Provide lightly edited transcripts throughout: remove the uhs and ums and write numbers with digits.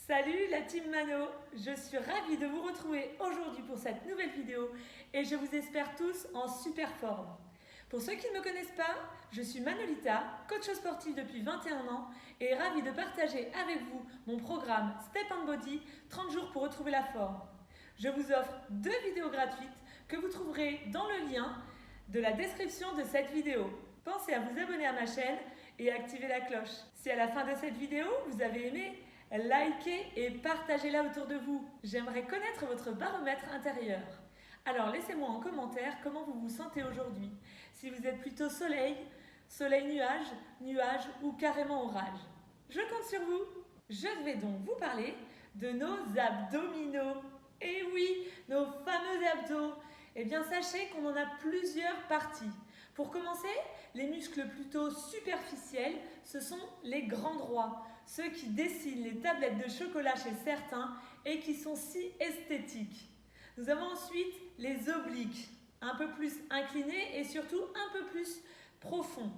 Salut la team Mano, je suis ravie de vous retrouver aujourd'hui pour cette nouvelle vidéo et je vous espère tous en super forme. Pour ceux qui ne me connaissent pas, je suis Manolita, coach sportif depuis 21 ans et ravie de partager avec vous mon programme Step and Body 30 jours pour retrouver la forme. Je vous offre 2 vidéos gratuites que vous trouverez dans le lien de la description de cette vidéo. Pensez à vous abonner à ma chaîne et activer la cloche. Si à la fin de cette vidéo vous avez aimé, likez et partagez-la autour de vous. J'aimerais connaître votre baromètre intérieur. Alors laissez-moi en commentaire comment vous vous sentez aujourd'hui. Si vous êtes plutôt soleil, soleil-nuage, nuage ou carrément orage. Je compte sur vous. Je vais donc vous parler de nos abdominaux. Et oui, nos fameux abdos. Eh bien sachez qu'on en a plusieurs parties. Pour commencer, les muscles plutôt superficiels, ce sont les grands droits, ceux qui dessinent les tablettes de chocolat chez certains et qui sont si esthétiques. Nous avons ensuite les obliques, un peu plus inclinés et surtout un peu plus profonds.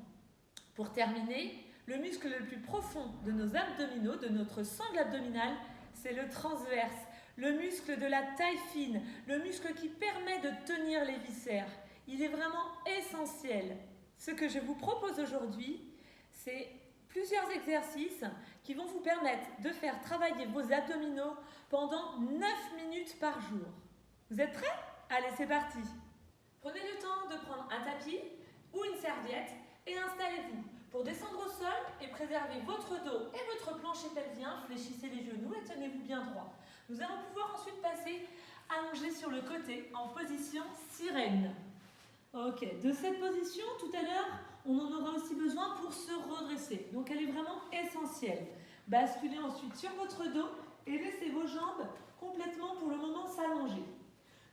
Pour terminer, le muscle le plus profond de nos abdominaux, de notre sangle abdominale, c'est le transverse, le muscle de la taille fine, le muscle qui permet de tenir les viscères. Il est vraiment essentiel. Ce que je vous propose aujourd'hui, c'est plusieurs exercices qui vont vous permettre de faire travailler vos abdominaux pendant 9 minutes par jour. Vous êtes prêts? Allez, c'est parti! Prenez le temps de prendre un tapis ou une serviette et installez-vous. Pour descendre au sol et préserver votre dos et votre plancher pelvien, fléchissez les genoux et tenez-vous bien droit. Nous allons pouvoir ensuite passer allongé sur le côté en position sirène. Ok, de cette position, tout à l'heure, on en aura aussi besoin pour se redresser. Donc elle est vraiment essentielle. Basculez ensuite sur votre dos et laissez vos jambes complètement pour le moment s'allonger.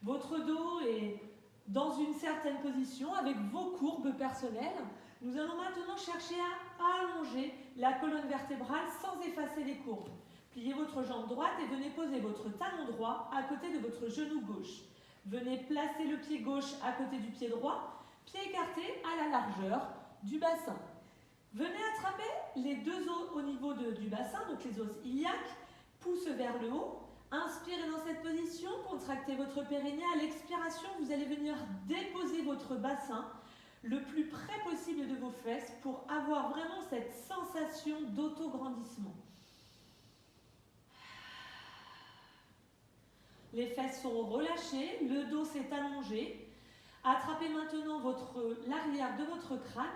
Votre dos est dans une certaine position avec vos courbes personnelles. Nous allons maintenant chercher à allonger la colonne vertébrale sans effacer les courbes. Pliez votre jambe droite et venez poser votre talon droit à côté de votre genou gauche. Venez placer le pied gauche à côté du pied droit, pied écarté à la largeur du bassin. Venez attraper les deux os au niveau du bassin, donc les os iliaques, pouce vers le haut. Inspirez dans cette position, contractez votre périnée. À l'expiration, vous allez venir déposer votre bassin le plus près possible de vos fesses pour avoir vraiment cette sensation d'autograndissement. Les fesses sont relâchées, le dos s'est allongé. Attrapez maintenant l'arrière de votre crâne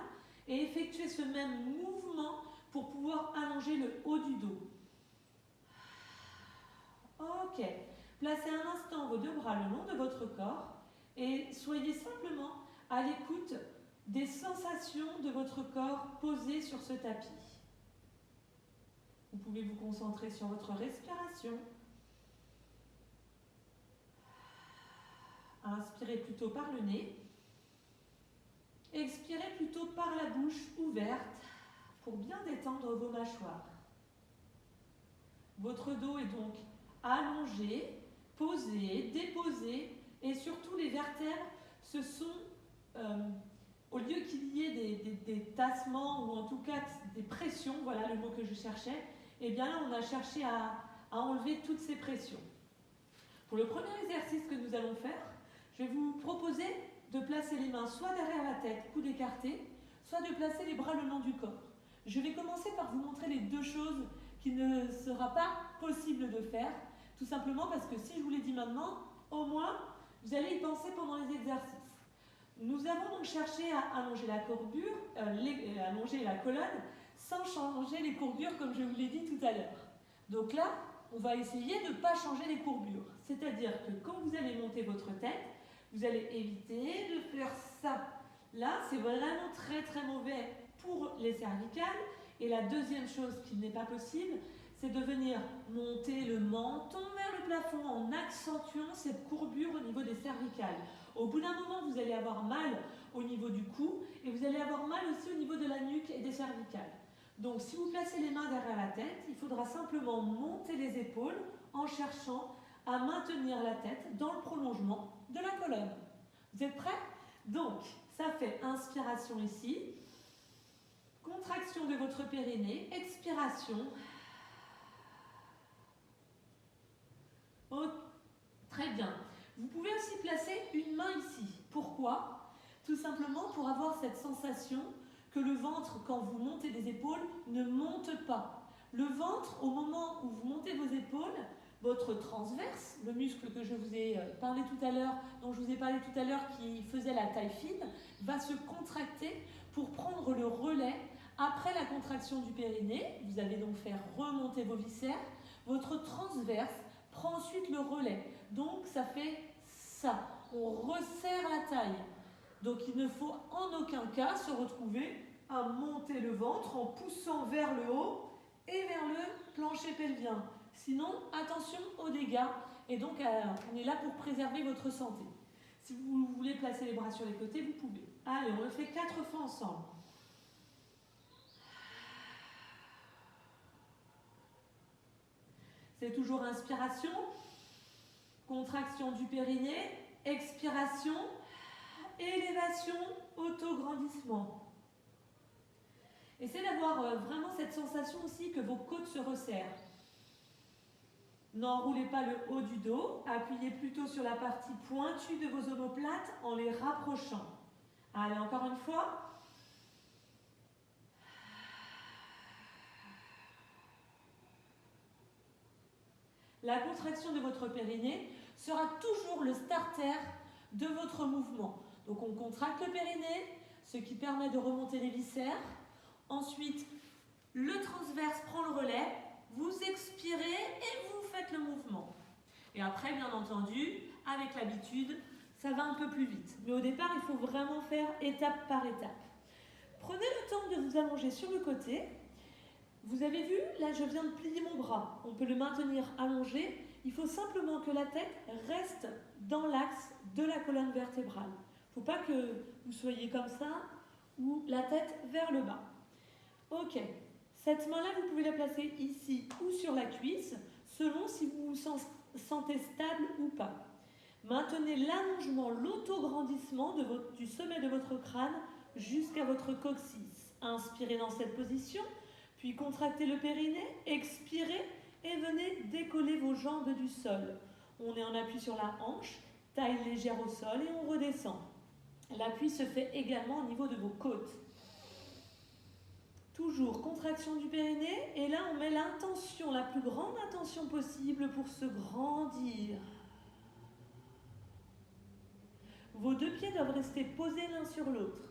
et effectuez ce même mouvement pour pouvoir allonger le haut du dos. Ok. Placez un instant vos deux bras le long de votre corps et soyez simplement à l'écoute des sensations de votre corps posées sur ce tapis. Vous pouvez vous concentrer sur votre respiration. Inspirez plutôt par le nez. Expirez plutôt par la bouche ouverte pour bien détendre vos mâchoires. Votre dos est donc allongé, posé, déposé et surtout les vertèbres se sont, au lieu qu'il y ait des tassements ou en tout cas des pressions, voilà le mot que je cherchais, et bien là on a cherché à enlever toutes ces pressions. Pour le premier exercice que nous allons faire, je vais vous proposer de placer les mains soit derrière la tête, coude écarté, soit de placer les bras le long du corps. Je vais commencer par vous montrer les deux choses qu'il ne sera pas possible de faire, tout simplement parce que si je vous l'ai dit maintenant, au moins, vous allez y penser pendant les exercices. Nous avons donc cherché à allonger la courbure, allonger la colonne, sans changer les courbures comme je vous l'ai dit tout à l'heure. Donc là, on va essayer de ne pas changer les courbures. C'est-à-dire que quand vous allez monter votre tête, vous allez éviter de faire ça. Là, c'est vraiment très très mauvais pour les cervicales. Et la deuxième chose qui n'est pas possible, c'est de venir monter le menton vers le plafond en accentuant cette courbure au niveau des cervicales. Au bout d'un moment, vous allez avoir mal au niveau du cou et vous allez avoir mal aussi au niveau de la nuque et des cervicales. Donc, si vous placez les mains derrière la tête, il faudra simplement monter les épaules en cherchant à maintenir la tête dans le prolongement de la colonne. Vous êtes prêts? Donc, ça fait inspiration ici, contraction de votre périnée, expiration. bien. Vous pouvez aussi placer une main ici. Pourquoi? Tout simplement pour avoir cette sensation que le ventre, quand vous montez des épaules, ne monte pas. Le ventre, au moment où vous montez vos épaules, votre transverse, le muscle que je vous ai parlé tout à l'heure, dont je vous ai parlé tout à l'heure, qui faisait la taille fine, va se contracter pour prendre le relais après la contraction du périnée. Vous allez donc faire remonter vos viscères. Votre transverse prend ensuite le relais. Donc ça fait ça. On resserre la taille. Donc il ne faut en aucun cas se retrouver à monter le ventre en poussant vers le haut et vers le plancher pelvien. Sinon, attention aux dégâts. Et donc, on est là pour préserver votre santé. Si vous voulez placer les bras sur les côtés, vous pouvez. Allez, on le fait 4 fois ensemble. C'est toujours inspiration, contraction du périnée, expiration, élévation, autograndissement. Essayez d'avoir vraiment cette sensation aussi que vos côtes se resserrent. N'enroulez pas le haut du dos, appuyez plutôt sur la partie pointue de vos omoplates en les rapprochant. Allez, encore une fois. La contraction de votre périnée sera toujours le starter de votre mouvement. Donc on contracte le périnée, ce qui permet de remonter les viscères. Ensuite, le transverse prend le relais, vous expirez et vous faites le mouvement. Et après, bien entendu, avec l'habitude, ça va un peu plus vite. Mais au départ, il faut vraiment faire étape par étape. Prenez le temps de vous allonger sur le côté. Vous avez vu, là je viens de plier mon bras. On peut le maintenir allongé. Il faut simplement que la tête reste dans l'axe de la colonne vertébrale. Il ne faut pas que vous soyez comme ça ou la tête vers le bas. Ok, cette main-là, vous pouvez la placer ici ou sur la cuisse, selon si vous vous sentez stable ou pas. Maintenez l'allongement, l'autograndissement du sommet de votre crâne jusqu'à votre coccyx. Inspirez dans cette position, puis contractez le périnée, expirez et venez décoller vos jambes du sol. On est en appui sur la hanche, taille légère au sol et on redescend. L'appui se fait également au niveau de vos côtes. Toujours contraction du périnée et là on met l'intention, la plus grande intention possible pour se grandir. Vos deux pieds doivent rester posés l'un sur l'autre.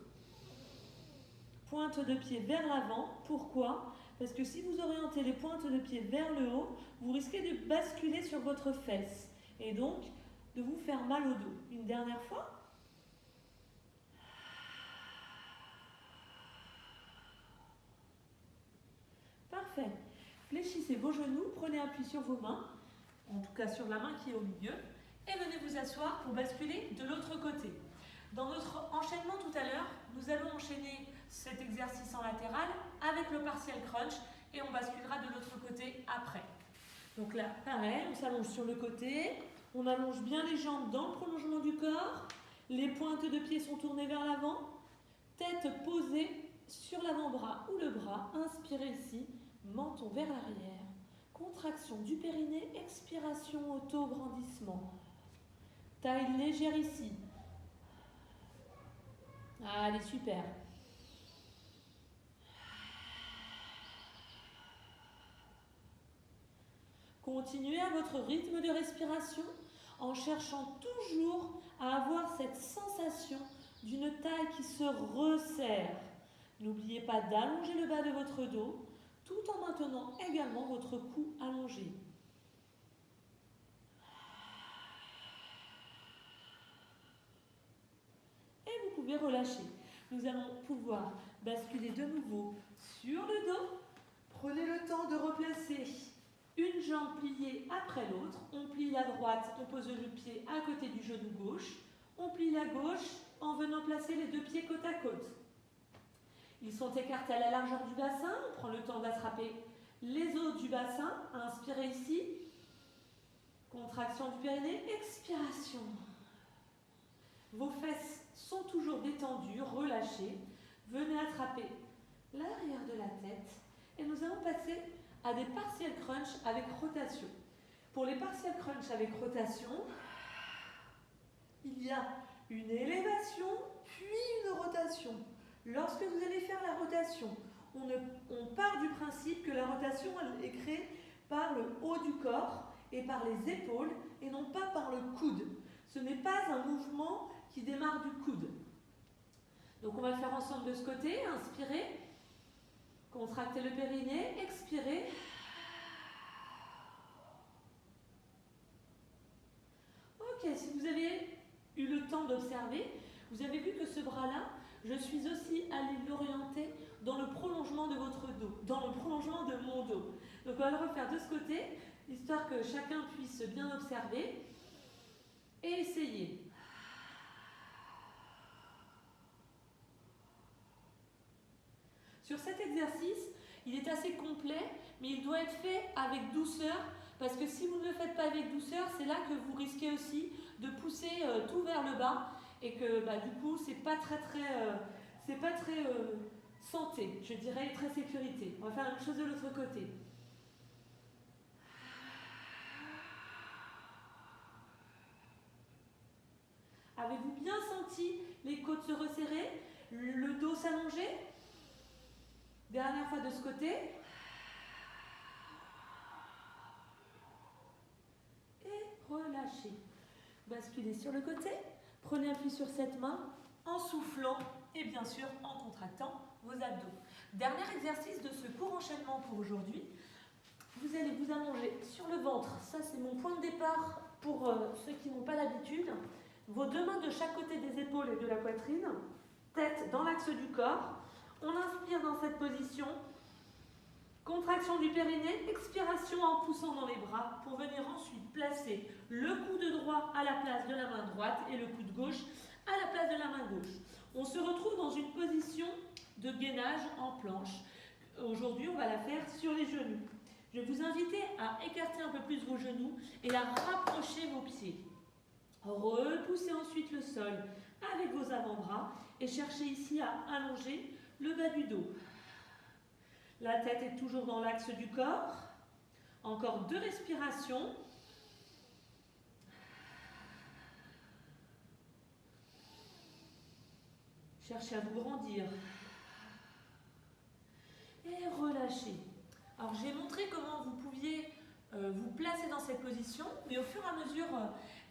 Pointe de pied vers l'avant. Pourquoi? Parce que si vous orientez les pointes de pied vers le haut, vous risquez de basculer sur votre fesse et donc de vous faire mal au dos. Une dernière fois. Parfait. Fléchissez vos genoux, prenez appui sur vos mains, en tout cas sur la main qui est au milieu, et venez vous asseoir pour basculer de l'autre côté. Dans notre enchaînement tout à l'heure, nous allons enchaîner cet exercice en latéral avec le partial crunch et on basculera de l'autre côté après. Donc là, pareil, on s'allonge sur le côté, on allonge bien les jambes dans le prolongement du corps, les pointes de pied sont tournées vers l'avant, tête posée sur l'avant-bras ou le bras, inspirez ici, menton vers l'arrière, contraction du périnée, expiration, auto-grandissement. Taille légère ici. Allez, super. Continuez à votre rythme de respiration en cherchant toujours à avoir cette sensation d'une taille qui se resserre. N'oubliez pas d'allonger le bas de votre dos tout en maintenant également votre cou allongé. Et vous pouvez relâcher. Nous allons pouvoir basculer de nouveau sur le dos. Prenez le temps de replacer une jambe pliée après l'autre. On plie la droite, on pose le pied à côté du genou gauche. On plie la gauche en venant placer les deux pieds côte à côte. Ils sont écartés à la largeur du bassin. On prend le temps d'attraper les os du bassin. Inspirez ici. Contraction du périnée. Expiration. Vos fesses sont toujours détendues, relâchées. Venez attraper l'arrière de la tête. Et nous allons passer à des partial crunch avec rotation. Pour les partial crunch avec rotation, il y a une élévation, puis une rotation. Lorsque vous allez faire la rotation, on part du principe que la rotation elle est créée par le haut du corps et par les épaules et non pas par le coude. Ce n'est pas un mouvement qui démarre du coude. Donc on va le faire ensemble de ce côté. Inspirez, contractez le périnée, expirez. Ok, si vous avez eu le temps d'observer, vous avez vu que ce bras-là, je suis aussi allée l'orienter dans le prolongement de votre dos, dans le prolongement de mon dos. Donc on va le refaire de ce côté, histoire que chacun puisse bien observer et essayer. Sur cet exercice, il est assez complet, mais il doit être fait avec douceur, parce que si vous ne le faites pas avec douceur, c'est là que vous risquez aussi de pousser tout vers le bas, et que du coup, c'est pas très santé, je dirais, très sécurité. On va faire la même chose de l'autre côté. Avez-vous bien senti les côtes se resserrer, le dos s'allonger? Dernière fois de ce côté. Et relâchez. Basculez sur le côté. Prenez appui sur cette main en soufflant et bien sûr en contractant vos abdos. Dernier exercice de ce court enchaînement pour aujourd'hui. Vous allez vous allonger sur le ventre. Ça, c'est mon point de départ pour ceux qui n'ont pas l'habitude. Vos deux mains de chaque côté des épaules et de la poitrine. Tête dans l'axe du corps. On inspire dans cette position. Contraction du périnée, expiration en poussant dans les bras pour venir ensuite placer le coude droit à la place de la main droite et le coude gauche à la place de la main gauche. On se retrouve dans une position de gainage en planche. Aujourd'hui, on va la faire sur les genoux. Je vais vous inviter à écarter un peu plus vos genoux et à rapprocher vos pieds. Repoussez ensuite le sol avec vos avant-bras et cherchez ici à allonger le bas du dos. La tête est toujours dans l'axe du corps. Encore 2 respirations. Cherchez à vous grandir. Et relâchez. Alors j'ai montré comment vous pouviez vous placer dans cette position, mais au fur et à mesure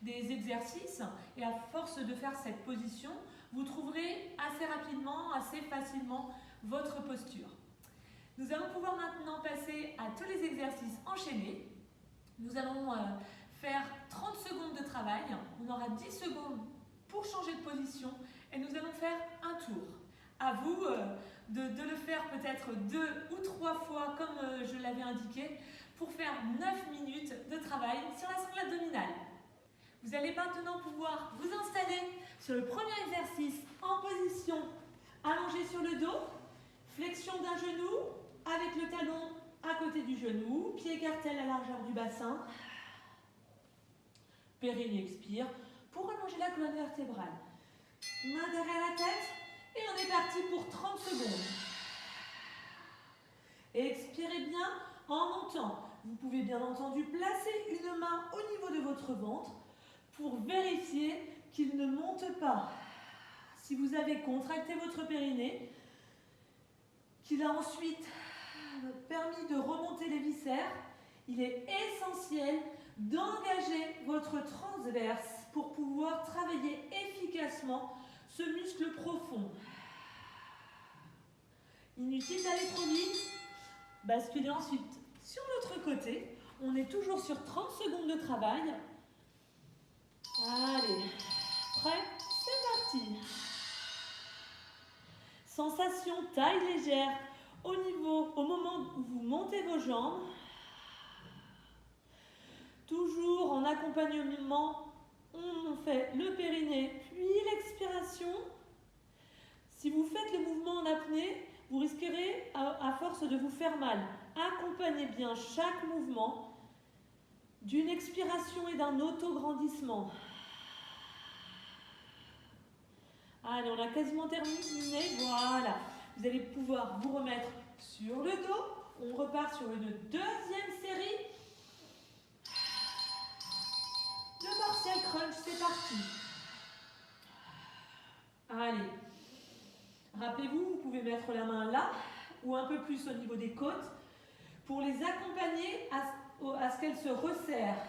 des exercices et à force de faire cette position, vous trouverez assez rapidement, assez facilement votre posture. Nous allons pouvoir maintenant passer à tous les exercices enchaînés. Nous allons faire 30 secondes de travail. On aura 10 secondes pour changer de position et nous allons faire un tour. À vous de le faire peut-être 2 ou 3 fois comme je l'avais indiqué pour faire 9 minutes de travail sur la sangle abdominale. Vous allez maintenant pouvoir vous installer sur le premier exercice en position allongée sur le dos, flexion d'un genou avec le talon à côté du genou, pied écarté à la largeur du bassin, périnée expire pour allonger la colonne vertébrale. Main derrière la tête et on est parti pour 30 secondes. Expirez bien en montant. Vous pouvez bien entendu placer une main au niveau de votre ventre pour vérifier qu'il ne monte pas. Si vous avez contracté votre périnée, qu'il a ensuite permis de remonter les viscères, il est essentiel d'engager votre transverse pour pouvoir travailler efficacement ce muscle profond. Inutile d'aller trop vite. Basculez ensuite sur l'autre côté. On est toujours sur 30 secondes de travail. Allez, prêt? C'est parti. Sensation taille légère au moment où vous montez vos jambes. Toujours en accompagnement, on fait le périnée, puis l'expiration. Si vous faites le mouvement en apnée, vous risquerez, à force de vous faire mal. Accompagnez bien chaque mouvement d'une expiration et d'un auto-grandissement. Allez, on a quasiment terminé. Voilà. Vous allez pouvoir vous remettre sur le dos. On repart sur une deuxième série. Le partial crunch, c'est parti. Rappelez-vous, vous pouvez mettre la main là ou un peu plus au niveau des côtes pour les accompagner à ce qu'elles se resserrent.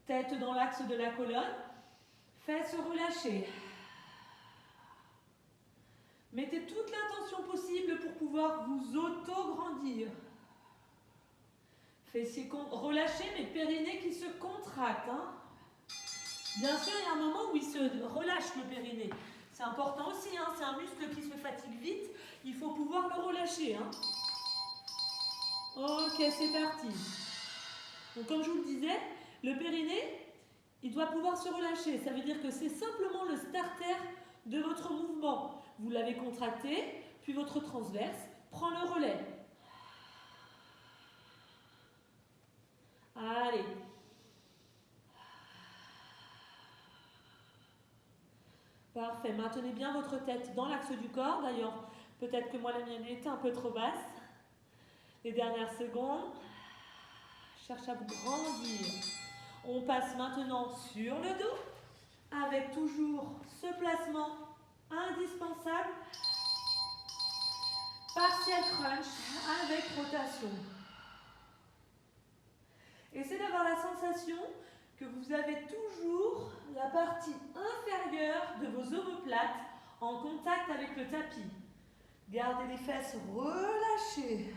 Tête dans l'axe de la colonne, fesses relâchées. Mettez toute l'intention possible pour pouvoir vous auto-grandir. Fessiers relâchés, mais périnée qui se contracte. Hein. Bien sûr, il y a un moment où il se relâche le périnée. C'est important aussi, hein. C'est un muscle qui se fatigue vite. Il faut pouvoir le relâcher. Hein. Ok, c'est parti. Donc, comme je vous le disais, le périnée, il doit pouvoir se relâcher. Ça veut dire que c'est simplement le starter de votre mouvement. Vous l'avez contracté, puis votre transverse prend le relais. Allez. Parfait. Maintenez bien votre tête dans l'axe du corps. D'ailleurs, peut-être que moi, la mienne est un peu trop basse. Les dernières secondes. Cherche à vous grandir. On passe maintenant sur le dos, avec toujours ce placement indispensable. Partiel crunch avec rotation. Essayez d'avoir la sensation que vous avez toujours la partie inférieure de vos omoplates en contact avec le tapis. Gardez les fesses relâchées.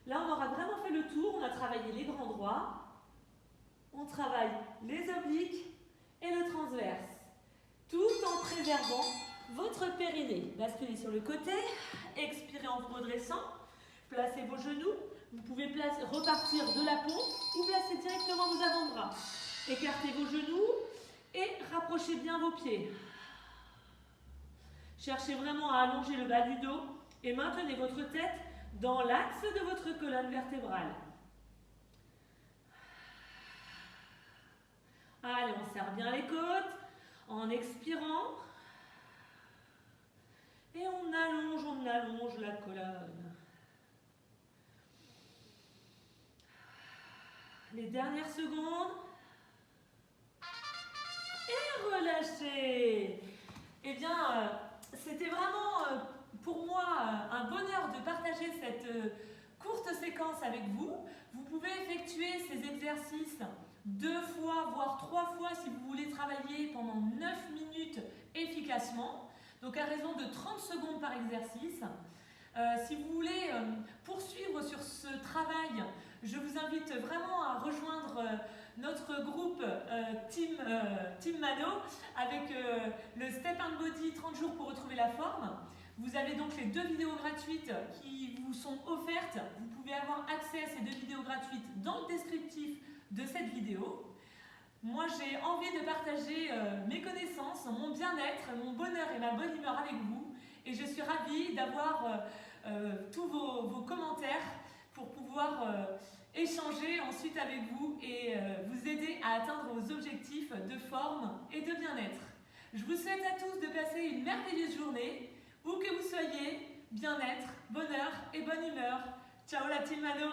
Là, on aura vraiment fait le tour. On a travaillé les grands droits. On travaille les obliques et le transverse. Tout en préservant votre périnée. Basculez sur le côté. Expirez en vous redressant. Placez vos genoux. Vous pouvez repartir de la pompe ou placer directement vos avant-bras. Écartez vos genoux et rapprochez bien vos pieds. Cherchez vraiment à allonger le bas du dos et maintenez votre tête dans l'axe de votre colonne vertébrale. Allez, on serre bien les côtes en expirant. Et on allonge la colonne. Les dernières secondes. Et relâchez. Eh bien, c'était vraiment pour moi un bonheur de partager cette courte séquence avec vous. Vous pouvez effectuer ces exercices 2 fois, voire 3 fois si vous voulez travailler pendant 9 minutes efficacement. Donc à raison de 30 secondes par exercice. Si vous voulez poursuivre sur ce travail, je vous invite vraiment à rejoindre notre groupe Team Mano avec le Step and Body 30 jours pour retrouver la forme. Vous avez donc les 2 vidéos gratuites qui vous sont offertes. Vous pouvez avoir accès à ces 2 vidéos gratuites dans le descriptif de cette vidéo. Moi, j'ai envie de partager mes connaissances, mon bien-être, mon bonheur et ma bonne humeur avec vous. Et je suis ravie d'avoir tous vos commentaires pour pouvoir échanger ensuite avec vous et vous aider à atteindre vos objectifs de forme et de bien-être. Je vous souhaite à tous de passer une merveilleuse journée, où que vous soyez, bien-être, bonheur et bonne humeur. Ciao la team Mano!